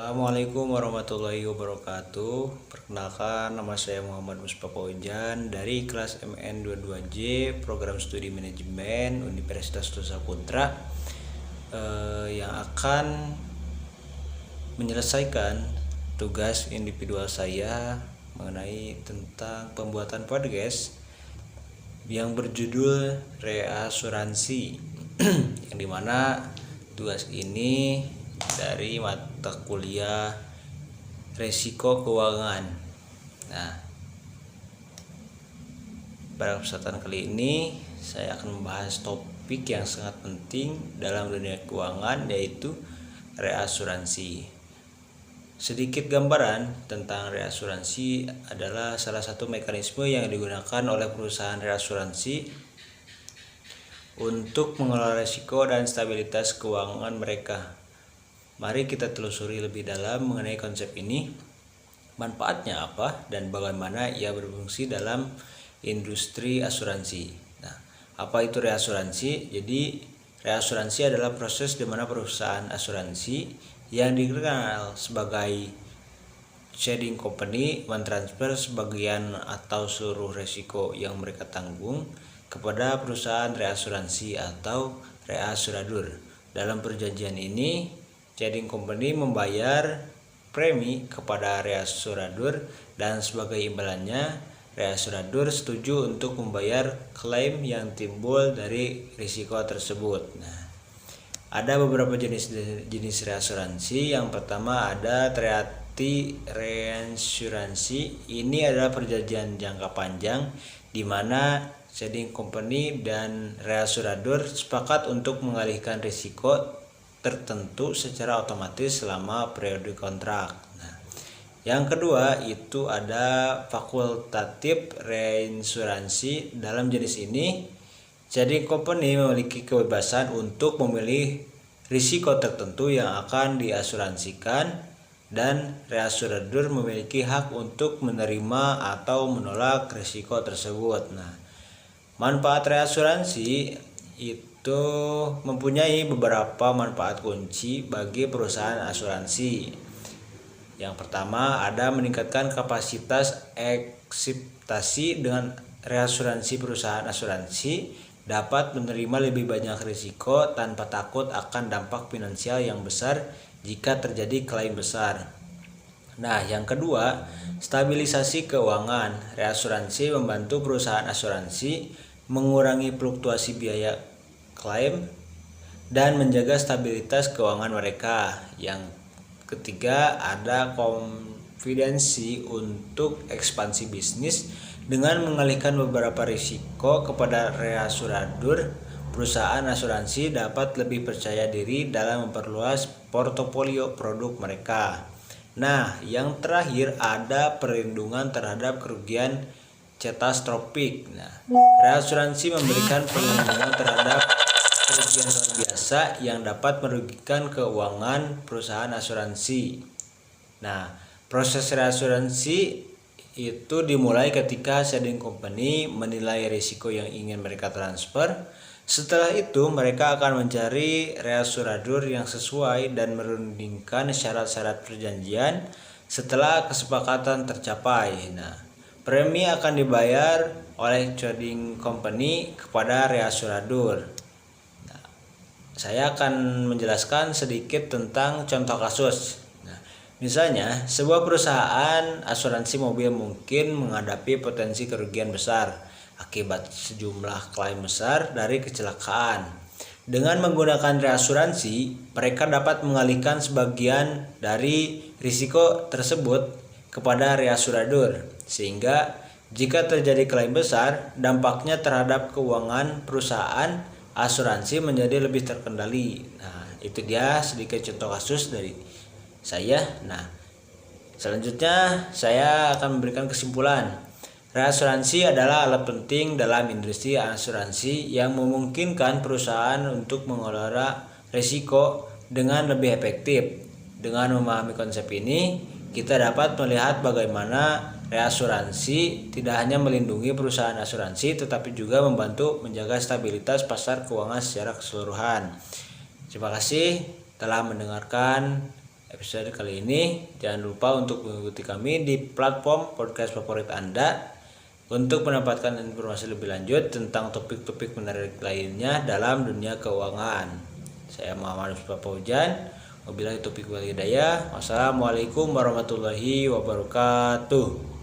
Assalamualaikum warahmatullahi wabarakatuh. Perkenalkan, nama saya Muhammad Mustafa Ojan dari kelas MN22J Program Studi Manajemen Universitas Nusa Putra, yang akan menyelesaikan tugas individual saya mengenai tentang pembuatan podcast yang berjudul reasuransi yang dimana tugas ini dari mata kuliah resiko keuangan. Nah, pada kesempatan kali ini saya akan membahas topik yang sangat penting dalam dunia keuangan, yaitu reasuransi. Sedikit gambaran tentang reasuransi adalah salah satu mekanisme yang digunakan oleh perusahaan reasuransi untuk mengelola risiko dan stabilitas keuangan mereka. Mari kita telusuri lebih dalam mengenai konsep ini, manfaatnya apa, dan bagaimana ia berfungsi dalam industri asuransi. Nah, apa itu reasuransi? Jadi, reasuransi adalah proses di mana perusahaan asuransi yang dikenal sebagai trading company mentransfer sebagian atau seluruh risiko yang mereka tanggung kepada perusahaan reasuransi atau reasuradur. Dalam perjanjian ini, trading company membayar premi kepada reasuradur dan sebagai imbalannya reasuradur setuju untuk membayar klaim yang timbul dari risiko tersebut. Nah, ada beberapa jenis reasuransi. Yang pertama ada treaty reinsurance. Ini adalah perjanjian jangka panjang di mana trading company dan reasuradur sepakat untuk mengalihkan risiko tertentu secara otomatis selama periode kontrak. Nah, yang kedua itu ada fakultatif reinsurance. Dalam jenis ini, trading company memiliki kebebasan untuk memilih risiko tertentu yang akan diasuransikan, dan reasuradur memiliki hak untuk menerima atau menolak risiko tersebut. Nah, manfaat reasuransi itu mempunyai beberapa manfaat kunci bagi perusahaan asuransi. Yang pertama ada meningkatkan kapasitas akseptasi. Dengan reasuransi, perusahaan asuransi dapat menerima lebih banyak risiko tanpa takut akan dampak finansial yang besar jika terjadi klaim besar. Nah, yang kedua, stabilisasi keuangan. Reasuransi membantu perusahaan asuransi mengurangi fluktuasi biaya klaim dan menjaga stabilitas keuangan mereka. Yang ketiga ada konfidensi untuk ekspansi bisnis. Dengan mengalihkan beberapa risiko kepada reasuradur, perusahaan asuransi dapat lebih percaya diri dalam memperluas portofolio produk mereka. Nah, yang terakhir ada perlindungan terhadap kerugian katastrofik. Nah, reasuransi memberikan perlindungan terhadap kerugian luar biasa yang dapat merugikan keuangan perusahaan asuransi. Nah, proses reasuransi itu dimulai ketika trading company menilai risiko yang ingin mereka transfer. Setelah itu, mereka akan mencari reasuradur yang sesuai dan merundingkan syarat-syarat perjanjian. Setelah kesepakatan tercapai, nah, premi akan dibayar oleh trading company kepada reasuradur. Nah, saya akan menjelaskan sedikit tentang contoh kasus. Nah, misalnya, sebuah perusahaan asuransi mobil mungkin menghadapi potensi kerugian besar akibat sejumlah klaim besar dari kecelakaan. Dengan menggunakan reasuransi, mereka dapat mengalihkan sebagian dari risiko tersebut kepada reasuradur, sehingga jika terjadi klaim besar, dampaknya terhadap keuangan perusahaan asuransi menjadi lebih terkendali. Nah, itu dia sedikit contoh kasus dari saya. Nah, selanjutnya saya akan memberikan kesimpulan. Reasuransi adalah alat penting dalam industri asuransi yang memungkinkan perusahaan untuk mengelola risiko dengan lebih efektif. Dengan memahami konsep ini, kita dapat melihat bagaimana reasuransi tidak hanya melindungi perusahaan asuransi, tetapi juga membantu menjaga stabilitas pasar keuangan secara keseluruhan. Terima kasih telah mendengarkan episode kali ini. Jangan lupa untuk mengikuti kami di platform podcast favorit Anda untuk mendapatkan informasi lebih lanjut tentang topik-topik menarik lainnya dalam dunia keuangan. Saya Muhammad Fauzan. Wabillahi taufiq wal hidayah. Wassalamualaikum warahmatullahi wabarakatuh.